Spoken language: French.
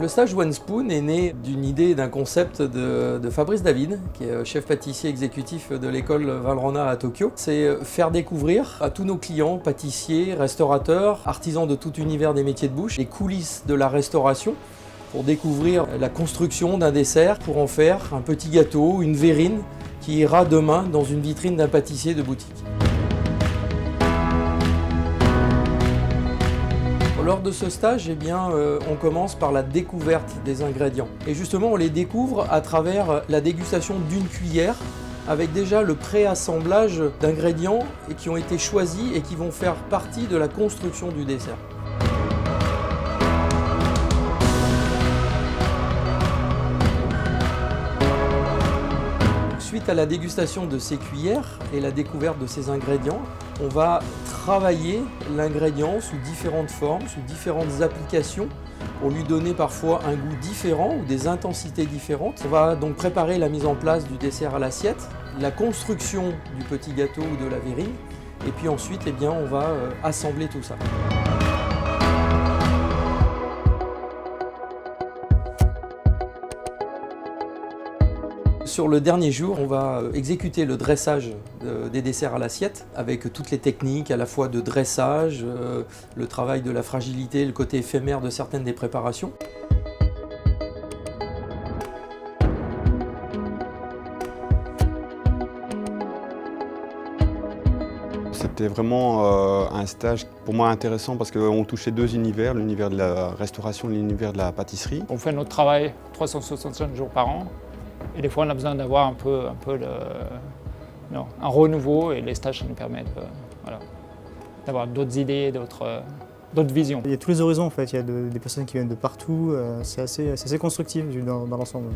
Le stage One Spoon est né d'une idée, d'un concept de Fabrice David, qui est chef pâtissier exécutif de l'école Valrhona à Tokyo. C'est faire découvrir à tous nos clients, pâtissiers, restaurateurs, artisans de tout univers des métiers de bouche, les coulisses de la restauration, pour découvrir la construction d'un dessert, pour en faire un petit gâteau, une verrine, qui ira demain dans une vitrine d'un pâtissier de boutique. Lors de ce stage, on commence par la découverte des ingrédients. Et justement, on les découvre à travers la dégustation d'une cuillère, avec déjà le préassemblage d'ingrédients qui ont été choisis et qui vont faire partie de la construction du dessert. Suite à la dégustation de ces cuillères et la découverte de ces ingrédients, on va travailler l'ingrédient sous différentes formes, sous différentes applications pour lui donner parfois un goût différent ou des intensités différentes. On va donc préparer la mise en place du dessert à l'assiette, la construction du petit gâteau ou de la verrine, et puis ensuite on va assembler tout ça. Sur le dernier jour, on va exécuter le dressage des desserts à l'assiette avec toutes les techniques à la fois de dressage, le travail de la fragilité, le côté éphémère de certaines des préparations. C'était vraiment un stage pour moi intéressant parce qu'on touchait deux univers, l'univers de la restauration et l'univers de la pâtisserie. On fait notre travail 365 jours par an. Et des fois, on a besoin d'avoir un peu un renouveau, et les stages, ça nous permet d'avoir d'autres idées, d'autres visions. Il y a tous les horizons en fait, il y a des personnes qui viennent de partout, c'est assez constructif dans l'ensemble.